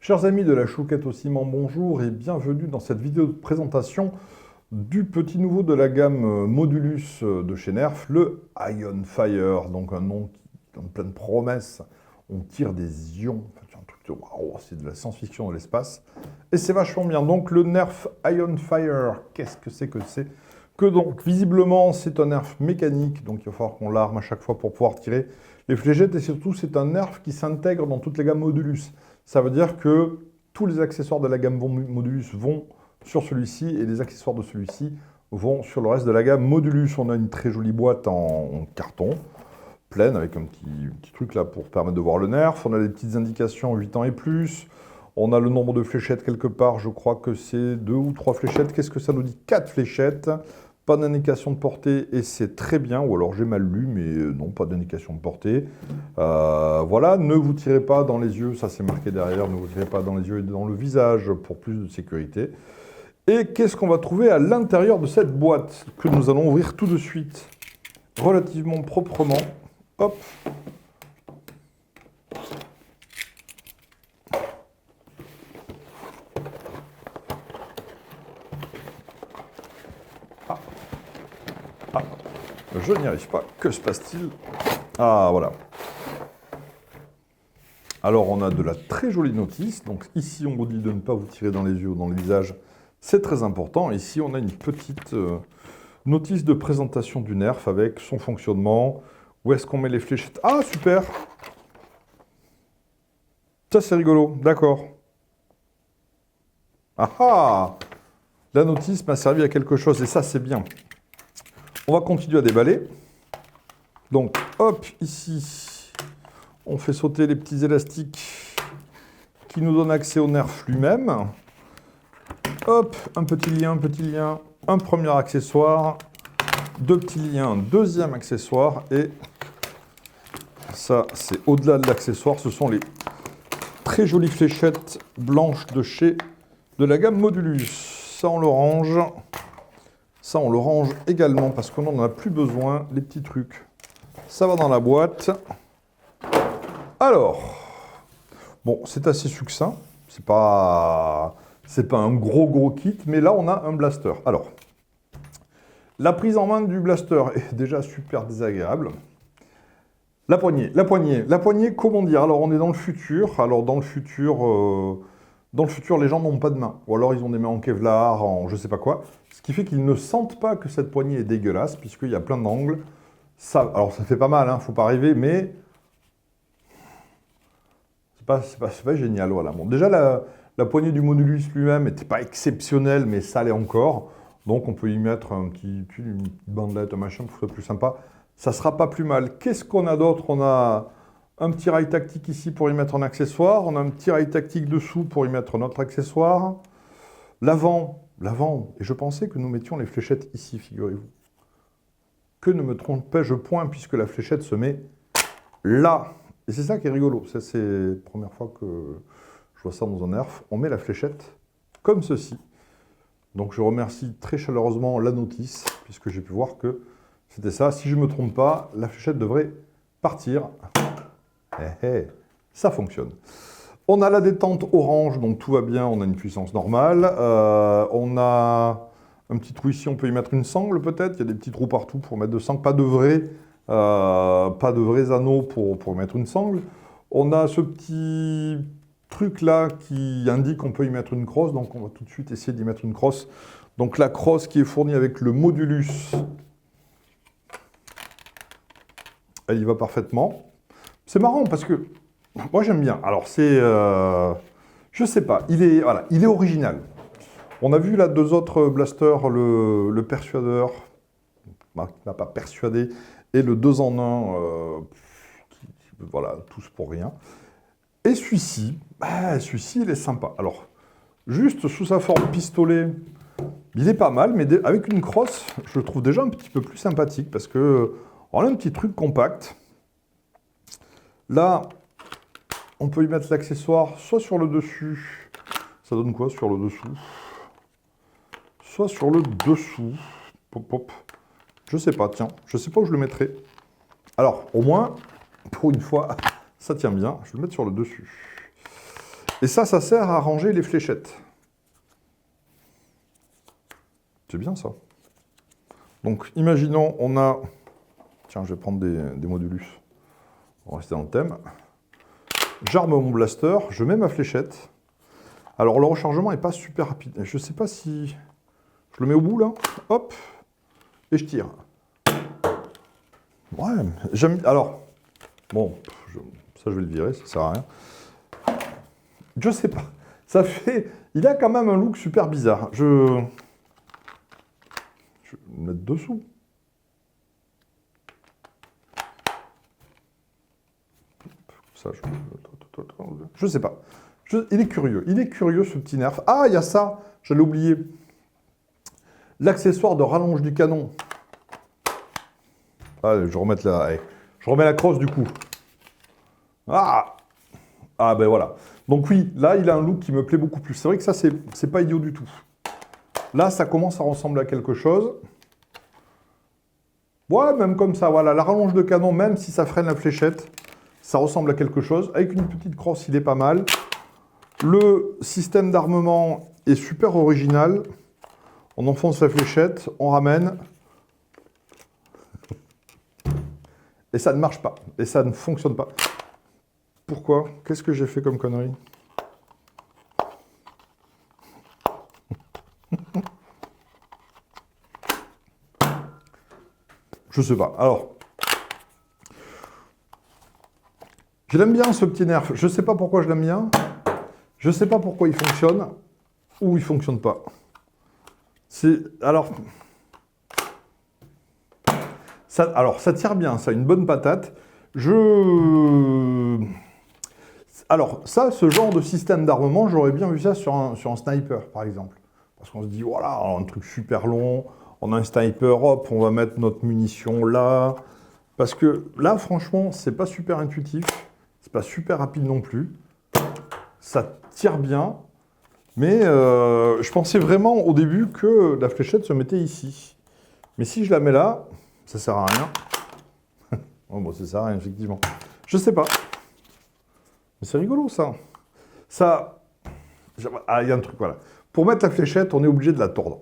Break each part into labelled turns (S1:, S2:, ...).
S1: Chers amis de la chouquette au ciment, bonjour et bienvenue dans cette vidéo de présentation du petit nouveau de la gamme Modulus de chez Nerf, le Ion Fire, donc un nom qui donne plein de promesses. On tire des ions, c'est un truc de waouh, c'est de la science-fiction de l'espace. Et c'est vachement bien. Donc le Nerf Ion Fire, qu'est-ce que c'est que c'est? Que donc, visiblement, c'est un nerf mécanique, donc il va falloir qu'on l'arme à chaque fois pour pouvoir tirer les fléchettes, et surtout, c'est un nerf qui s'intègre dans toutes les gammes Modulus. Ça veut dire que tous les accessoires de la gamme Modulus vont sur celui-ci, et les accessoires de celui-ci vont sur le reste de la gamme Modulus. On a une très jolie boîte en carton, pleine, avec un petit truc là pour permettre de voir le nerf. On a des petites indications 8 ans et plus. On a le nombre de fléchettes quelque part, je crois que c'est 2 ou 3 fléchettes. Qu'est-ce que ça nous dit? 4 fléchettes. Pas d'indication de portée et c'est très bien, ou alors j'ai mal lu, mais non, pas d'indication de portée. Voilà, ne vous tirez pas dans les yeux, ça c'est marqué derrière, ne vous tirez pas dans les yeux et dans le visage pour plus de sécurité. Et qu'est-ce qu'on va trouver à l'intérieur de cette boîte que nous allons ouvrir tout de suite, relativement proprement. Hop. Je n'y arrive pas. Que se passe-t-il? Ah, voilà. Alors, on a de la très jolie notice. Donc, ici, on vous dit de ne pas vous tirer dans les yeux ou dans le visage. C'est très important. Ici, on a une petite notice de présentation du nerf avec son fonctionnement. Où est-ce qu'on met les fléchettes? Ah, super! Ça, c'est rigolo. D'accord. Ah ah! La notice m'a servi à quelque chose et ça, c'est bien. On va continuer à déballer. Donc, hop, ici, on fait sauter les petits élastiques qui nous donnent accès au nerf lui-même. Hop, un petit lien, un premier accessoire, deux petits liens, deuxième accessoire, et ça, c'est au-delà de l'accessoire, ce sont les très jolies fléchettes blanches de la gamme Modulus. Ça, on le range. Ça, on le range également parce qu'on n'en a plus besoin, les petits trucs. Ça va dans la boîte. Alors, bon, c'est assez succinct. C'est pas un gros kit, mais là, on a un blaster. Alors, la prise en main du blaster est déjà super désagréable. La poignée, comment dire? Alors, on est dans le futur. Alors, dans le futur, les gens n'ont pas de main. Ou alors, ils ont des mains en Kevlar, en je sais pas quoi. Ce qui fait qu'ils ne sentent pas que cette poignée est dégueulasse, puisqu'il y a plein d'angles. Alors, ça fait pas mal, hein, faut pas rêver, mais c'est pas génial. Voilà. Bon, déjà, la poignée du Modulus lui-même n'était pas exceptionnelle, mais ça allait encore. Donc, on peut y mettre une petite bandelette, un machin, pour que ce soit plus sympa. Ça sera pas plus mal. Qu'est-ce qu'on a d'autre? On a un petit rail tactique ici pour y mettre un accessoire. On a un petit rail tactique dessous pour y mettre notre accessoire. L'avant, et je pensais que nous mettions les fléchettes ici, figurez-vous. Que ne me trompais-je point, puisque la fléchette se met là. Et c'est ça qui est rigolo. Ça, c'est la première fois que je vois ça dans un nerf. On met la fléchette comme ceci. Donc je remercie très chaleureusement la notice, puisque j'ai pu voir que c'était ça. Si je ne me trompe pas, la fléchette devrait partir. Ça fonctionne. On a la détente orange, donc tout va bien, on a une puissance normale. On a un petit trou ici, on peut y mettre une sangle peut-être. Il y a des petits trous partout pour mettre de sangle. Pas de vrais anneaux pour mettre une sangle. On a ce petit truc là qui indique qu'on peut y mettre une crosse. Donc on va tout de suite essayer d'y mettre une crosse. Donc la crosse qui est fournie avec le Modulus, elle y va parfaitement. C'est marrant parce que moi j'aime bien. Alors c'est, je sais pas, il est original. On a vu là 2 autres blasters, le Persuadeur, qui m'a pas persuadé, et le 2 en 1, voilà, tous pour rien. Et celui-ci, il est sympa. Alors, juste sous sa forme pistolet, il est pas mal, mais avec une crosse, je le trouve déjà un petit peu plus sympathique, parce que on a un petit truc compact. Là, on peut y mettre l'accessoire soit sur le dessus. Ça donne quoi sur le dessous? Soit sur le dessous. Pop, pop. Je sais pas, tiens. Je sais pas où je le mettrai. Alors, au moins, pour une fois, ça tient bien. Je vais le mettre sur le dessus. Et ça sert à ranger les fléchettes. C'est bien ça. Donc, imaginons, on a... Tiens, je vais prendre des modulus. On va rester dans le thème. J'arme mon blaster, je mets ma fléchette. Alors, le rechargement n'est pas super rapide. Je ne sais pas si... Je le mets au bout, là. Hop. Et je tire. Ouais, j'aime... Alors, bon, ça, je vais le virer, ça sert à rien. Je sais pas. Ça fait... Il a quand même un look super bizarre. Je vais le mettre dessous. Ça, je sais pas. Il est curieux. Il est curieux, ce petit nerf. Ah, il y a ça. J'allais oublier. L'accessoire de rallonge du canon. Allez, je remets je remets la crosse du coup. Ah! Ah ben voilà. Donc oui, là, il a un look qui me plaît beaucoup plus. C'est vrai que ça, c'est pas idiot du tout. Là, ça commence à ressembler à quelque chose. Ouais, même comme ça, voilà. La rallonge de canon, même si ça freine la fléchette, ça ressemble à quelque chose. Avec une petite crosse, il est pas mal. Le système d'armement est super original. On enfonce la fléchette, on ramène. Et ça ne marche pas. Et ça ne fonctionne pas. Pourquoi? Qu'est-ce que j'ai fait comme connerie? Je sais pas. Alors, je l'aime bien ce petit nerf. Je sais pas pourquoi je l'aime bien. Je sais pas pourquoi il fonctionne ou il fonctionne pas. Alors, ça tire bien, ça a une bonne patate. Alors, ça, ce genre de système d'armement, j'aurais bien vu ça sur un sniper, par exemple. Parce qu'on se dit, voilà, un truc super long, on a un sniper, hop, on va mettre notre munition là. Parce que là, franchement, c'est pas super intuitif, c'est pas super rapide non plus. Ça tire bien, mais je pensais vraiment au début que la fléchette se mettait ici. Mais si je la mets là, ça sert à rien. Oh, bon, ça sert à rien, effectivement. Je sais pas. Mais c'est rigolo, ça. Ah, il y a un truc, voilà. Pour mettre la fléchette, on est obligé de la tordre.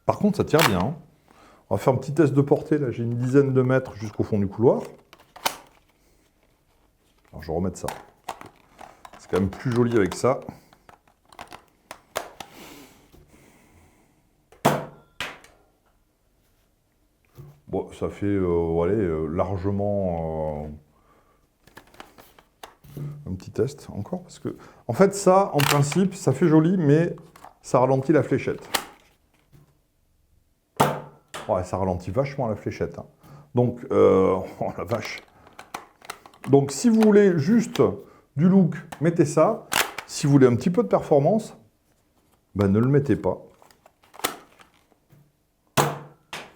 S1: Par contre, ça tire bien. Hein. On va faire un petit test de portée. Là, j'ai une dizaine de mètres jusqu'au fond du couloir. Alors, je vais remettre ça. C'est quand même plus joli avec ça. Bon, ça fait largement un petit test encore. Parce que, en fait, ça, en principe, ça fait joli, mais ça ralentit la fléchette. Ouais, ça ralentit vachement la fléchette. Hein. Donc, oh la vache. Donc, si vous voulez juste du look, mettez ça. Si vous voulez un petit peu de performance, ben ne le mettez pas.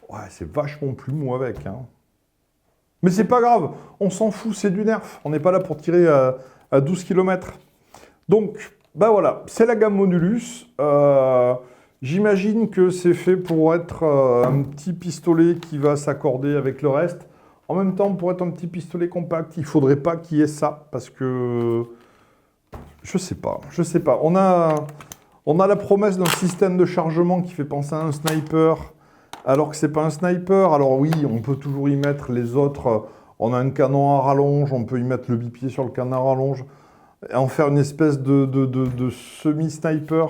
S1: Ouais, c'est vachement plus mou avec. Hein. Mais c'est pas grave, on s'en fout, c'est du nerf. On n'est pas là pour tirer à 12 km. Donc, ben voilà, c'est la gamme Modulus. J'imagine que c'est fait pour être un petit pistolet qui va s'accorder avec le reste. En même temps, pour être un petit pistolet compact, il ne faudrait pas qu'il y ait ça, parce que... Je sais pas. On a la promesse d'un système de chargement qui fait penser à un sniper, alors que c'est pas un sniper. Alors oui, on peut toujours y mettre les autres. On a un canon à rallonge, on peut y mettre le bipied sur le canon à rallonge, et en faire une espèce de semi-sniper.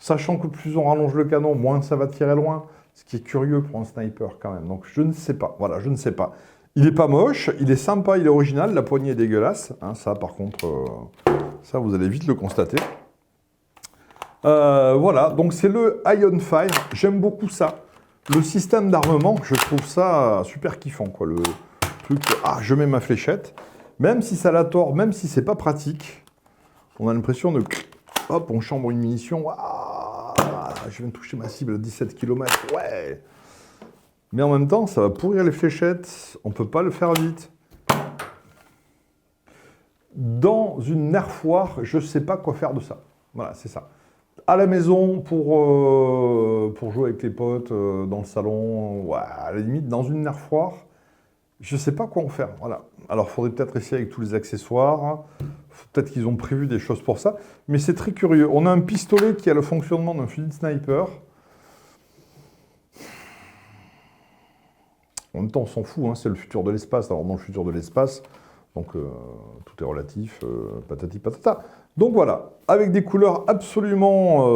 S1: Sachant que plus on rallonge le canon, moins ça va tirer loin. Ce qui est curieux pour un sniper quand même. Donc je ne sais pas. Voilà, je ne sais pas. Il n'est pas moche, il est sympa, il est original. La poignée est dégueulasse. Hein, ça, par contre, ça, vous allez vite le constater. Voilà, donc c'est le Ion Fire. J'aime beaucoup ça. Le système d'armement, je trouve ça super kiffant. Quoi. Le truc, je mets ma fléchette. Même si ça la tord, même si c'est pas pratique, on a l'impression de... Hop, on chambre une munition. Je viens de toucher ma cible à 17 km. Ouais. Mais en même temps, ça va pourrir les fléchettes. On ne peut pas le faire vite. Dans une nerfoire, je ne sais pas quoi faire de ça. Voilà, c'est ça. À la maison, pour jouer avec les potes, dans le salon, ouais, à la limite, dans une nerfoire, Je ne sais pas quoi en faire, voilà. Alors, il faudrait peut-être essayer avec tous les accessoires. Peut-être qu'ils ont prévu des choses pour ça. Mais c'est très curieux. On a un pistolet qui a le fonctionnement d'un fusil de sniper. En même temps, on s'en fout, hein, c'est le futur de l'espace. Alors, dans le futur de l'espace, donc tout est relatif, patati patata. Donc voilà, avec des couleurs absolument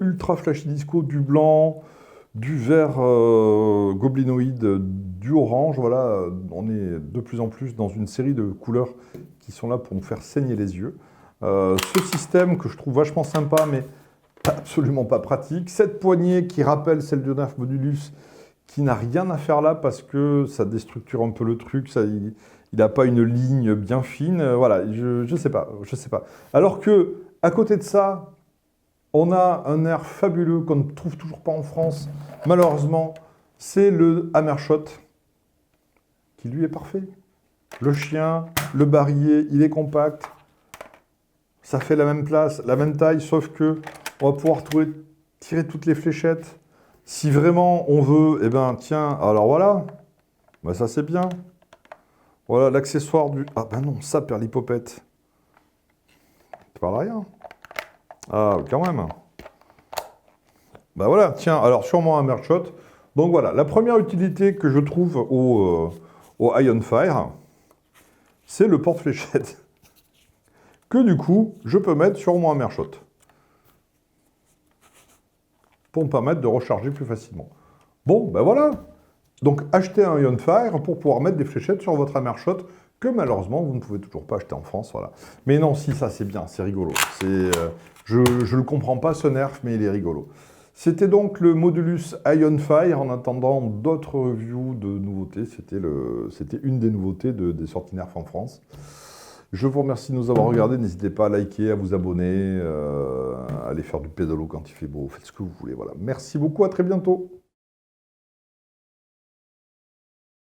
S1: ultra flashy disco, du blanc, du vert goblinoïde, du orange. Voilà, on est de plus en plus dans une série de couleurs qui sont là pour nous faire saigner les yeux. Ce système que je trouve vachement sympa, mais absolument pas pratique. Cette poignée qui rappelle celle de Nerf Modulus, qui n'a rien à faire là parce que ça déstructure un peu le truc, il n'a pas une ligne bien fine. Voilà, je sais pas, je sais pas. Alors que, à côté de ça, on a un nerf fabuleux qu'on ne trouve toujours pas en France, malheureusement, c'est le Hammershot, qui lui est parfait. Le chien, le barillet, il est compact, ça fait la même place, la même taille, sauf que on va pouvoir tirer toutes les fléchettes. Si vraiment on veut, eh ben tiens, alors voilà, ben ça c'est bien. Voilà l'accessoire du... Ah ben non, ça perlipopette. Tu parles rien. Ah, quand même. Ben voilà, tiens, alors sûrement un Hammershot. Donc voilà, la première utilité que je trouve au Ionfire, c'est le porte-fléchette. Que du coup, je peux mettre sur mon Hammershot. Pour me permettre de recharger plus facilement. Bon, ben voilà. Donc achetez un Ionfire pour pouvoir mettre des fléchettes sur votre Hammershot que malheureusement vous ne pouvez toujours pas acheter en France. Voilà. Mais non, si, ça c'est bien, c'est rigolo. Je ne le comprends pas ce nerf, mais il est rigolo. C'était donc le Modulus Ionfire. En attendant d'autres reviews de nouveautés, c'était une des nouveautés des sorties nerf en France. Je vous remercie de nous avoir regardés. N'hésitez pas à liker, à vous abonner, à aller faire du pédalo quand il fait beau. Faites ce que vous voulez. Voilà. Merci beaucoup, à très bientôt.